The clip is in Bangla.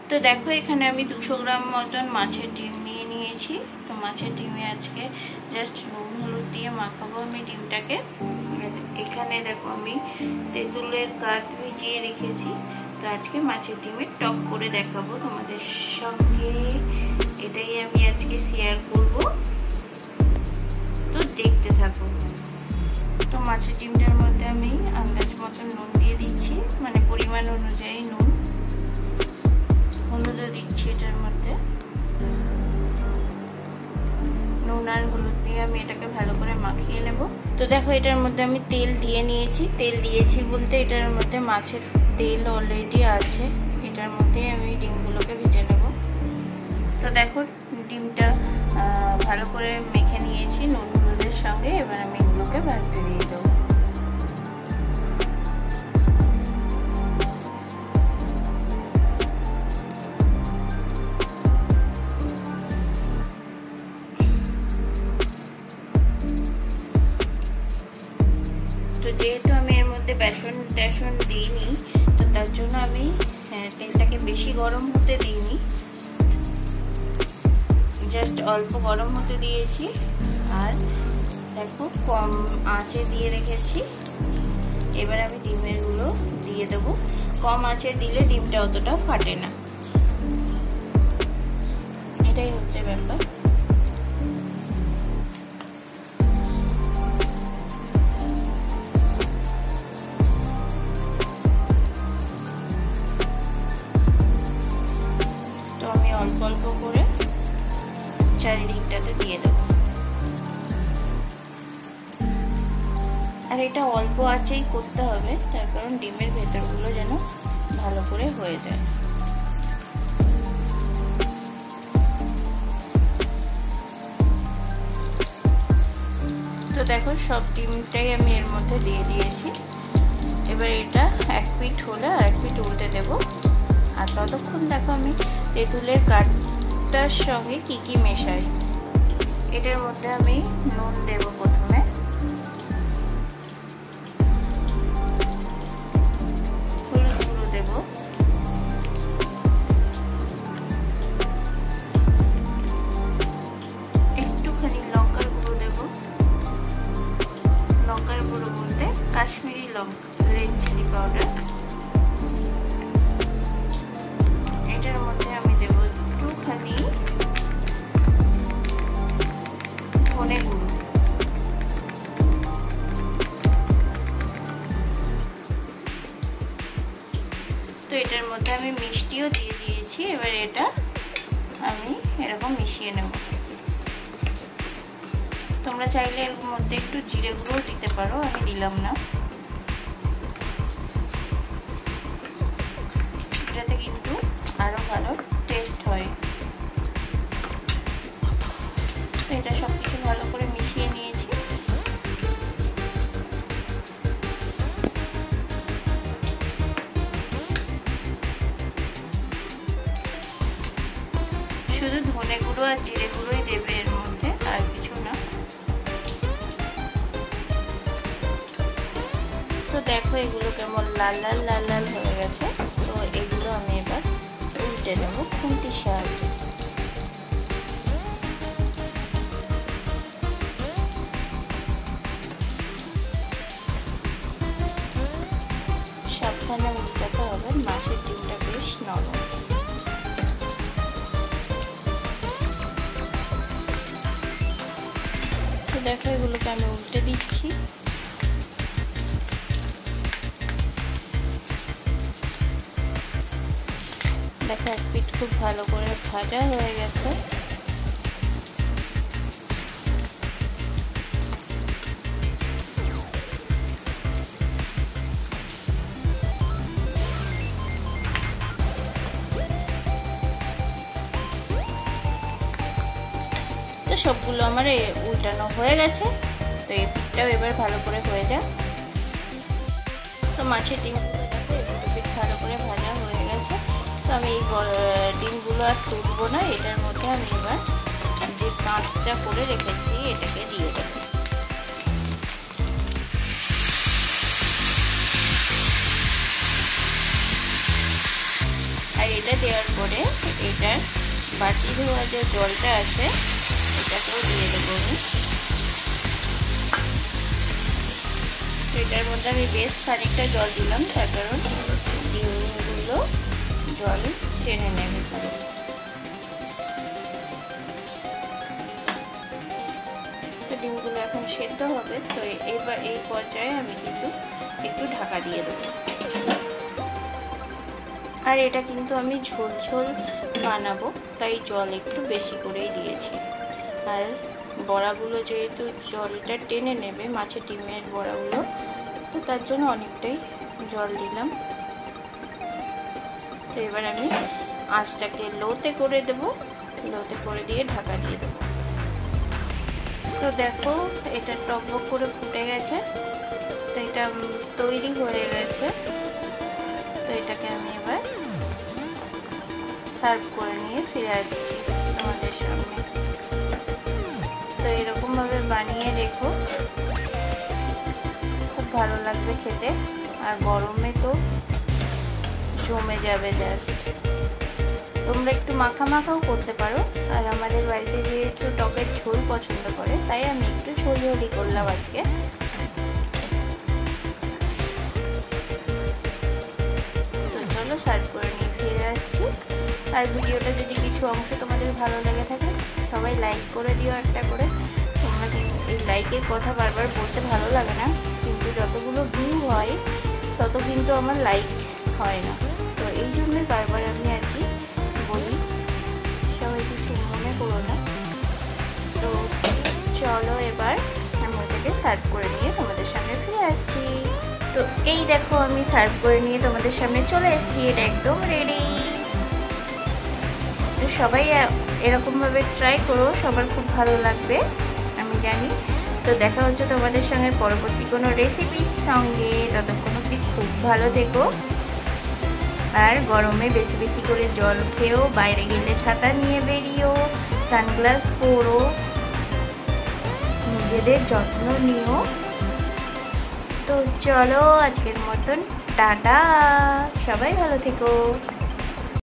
তো দেখো এখানে আমি 200 গ্রাম মতন মাছের ডিম নিয়ে নিয়েছি। তো মাছের ডিমে আজকে জাস্ট নুন হলুদ দিয়ে মাখাবো আমি ডিমটাকে। এখানে দেখো আমি তেঁতুলের কাঠ ভিজিয়ে রেখেছি। তো আজকে মাছের ডিমের টক করে দেখাবো তোমাদের সঙ্গে, এটাই আমি আজকে শেয়ার করব। তো দেখতে থাকো। তো মাছের ডিমটার মধ্যে আমি আন্দাজ মতন নুন দিয়ে দিচ্ছি, মানে পরিমাণ অনুযায়ী নুন, হলুদও দিচ্ছি এটার মধ্যে। নুন আর হলুদ দিয়ে আমি এটাকে ভালো করে মাখিয়ে নেব। তো দেখো এটার মধ্যে আমি তেল দিয়ে নিয়েছি। তেল দিয়েছি বলতে এটার মধ্যে মাছের তেল অলরেডি আছে, এটার মধ্যে আমি ডিমগুলোকে ভেজে নেব। তো দেখো ডিমটা ভালো করে মেখে নিয়েছি নুন হলুদের সঙ্গে। এবার আমি এগুলোকে ভাজতে দিয়ে দেবো। তো যেহেতু আমি এর মধ্যে বেসন দিইনি, তো তার জন্য আমি তেলটাকে বেশি গরম হতে দিইনি, জাস্ট অল্প গরম হতে দিয়েছি। আর দেখো কম আঁচে দিয়ে রেখেছি। এবার আমি ডিমেরগুলো দিয়ে দেবো। কম আঁচে দিলে ডিমটা অতটা ফাটে না, এটাই হচ্ছে ব্যাপার। তো আমি অল্প অল্প করে চারিদিকটাতে দিয়ে দেবো। আর এটা অল্প আঁচেই করতে হবে, তার কারণ ডিমের ভেতরগুলো যেন ভালো করে হয়ে যায়। তো দেখো সব ডিমটাই আমি এর মধ্যে দিয়ে দিয়েছি। এবার এটা এক পিঠ হলে আর এক পিঠ উল্টে দেব। আর ততক্ষণ দেখো আমি তেঁতুলের কাঠটার সঙ্গে কি কি মেশাই। এটার মধ্যে আমি নুন দেব প্রথমে, হলুদ গুঁড়ো দেব, একটুখানি লঙ্কার গুঁড়ো দেব। লঙ্কার গুঁড়ো বলতে কাশ্মীরি লঙ্কা, রেড চিলি পাউডার। এটার মধ্যে আমি দেব একটুখানি ধনে গুঁড়ো। তো এটার মধ্যে আমি মিষ্টিও দিয়ে দিয়েছি। এবার এটা আমি এরকম মিশিয়ে নেব। তোমরা চাইলে এর মধ্যে একটু জিরে গুঁড়ো দিতে পারো, আমি দিলাম না। এটাতে কিন্তু আরো ভালো টেস্ট হয়। এটা সবকিছু ভালো করে মিশিয়ে নিয়েছি। শুধু ধনে গুঁড়ো আর জিরে গুঁড়োই দেবে এর মধ্যে, আর কিছু না। তো দেখো এগুলো কেমন লাল লাল লাল লাল হয়ে গেছে। তো এগুলো আমি এবার উল্টে নেব খুন্তির সাহায্যে। সাবধানে উল্টাতে হবে, মাছের ডিমটা বেশ নরম। তো দেখো এগুলোকে আমি উল্টে দিচ্ছি। দেখো এক পিঠ খুব ভালো করে ভাজা হয়ে গেছে। তো সবগুলো আমার উল্টানো হয়ে গেছে। তো এই পিঠটাও এবার ভালো করে হয়ে যায়। তো মাছের ডিমগুলো দেখো এগুলো পিঠ ভালো করে ভাজা হয়ে গেছে। তো আমি এই ডিমগুলো আর তুলবো না, এটার মধ্যে আমি এবার যে কাঁচটা করে রেখেছি এটাকে দিয়ে দেবো। এটা দেওয়ার পরে এটার বাটি ধোয়া যে জলটা আছে এটাকেও দিয়ে দেবো আমি। এটার মধ্যে আমি বেশ খানিকটা জল দিলাম, তার কারণ ডিমগুলো জল টেনে নেবে পুরো। তো ডিমগুলো এখন সেদ্ধ হবে, তো এবার এই পর্যায়ে আমি কিন্তু একটু ঢাকা দিয়ে দেবো। আর এটা কিন্তু আমি ঝোল ঝোল বানাবো, তাই জল একটু বেশি করেই দিয়েছি। আর বড়াগুলো যেহেতু জলটা টেনে নেবে, মাছের ডিমের বড়াগুলো, তো তার জন্য অনেকটাই জল দিলাম। তো এবার আমি আঁচটাকে লোতে করে দেব, লোতে করে দিয়ে ঢাকা দিয়ে দেবো। তো দেখো এটা টকবক করে ফুটে গেছে, তো এটা তৈরি হয়ে গেছে। তো এটাকে আমি এবার সার্ভ করে নিয়ে ফিরে আসছি তোমাদের সামনে। তো এরকমভাবে বানিয়ে রেখো, খুব ভালো লাগবে খেতে, আর গরমে তো জমে যাবে জাস্ট। তোমরা একটু মাখা মাখাও করতে পারো, আর আমাদের বাড়িতে যেহেতু টকের ঝোল পছন্দ করে তাই আমি একটু ঝোল ঝোলই করলাম আজকে। তো চলো সার্ভ করে নিয়ে ফিরে আসছি। আর ভিডিওটা যদি কিছু অংশ তোমাদের ভালো লেগে থাকে সবাই লাইক করে দিও একটা করে। তোমরা কিন্তু এই লাইকের কথা বারবার বলতে ভালো লাগে না, কিন্তু যতগুলো ভিউ হয় তত কিন্তু আমার লাইক হয় না, তো এই জন্যই বারবার আমি আর কি বলি, সবাই কিছু মনে করো না। তো চলো এবার আমি ওটাকে সার্ভ করে নিয়ে তোমাদের সামনে ফিরে আসছি। তো এই দেখো আমি সার্ভ করে নিয়ে তোমাদের সামনে চলে এসেছি, এটা একদম রেডি। তো সবাই এরকমভাবে ট্রাই করো, সবার খুব ভালো লাগবে আমি জানি। তো দেখা হচ্ছে তোমাদের সঙ্গে পরবর্তী কোনো রেসিপির সঙ্গে, ততক্ষণ অবধি খুব ভালো থেকো। আর গরমে বেশি বেশি করে জল খেও, বাইরে গেলে ছাতা নিয়ে বেরিও, সানগ্লাস পরো, নিজেদের যত্ন নিও। তো চলো আজকের মতন টাটা, সবাই ভালো থেকো।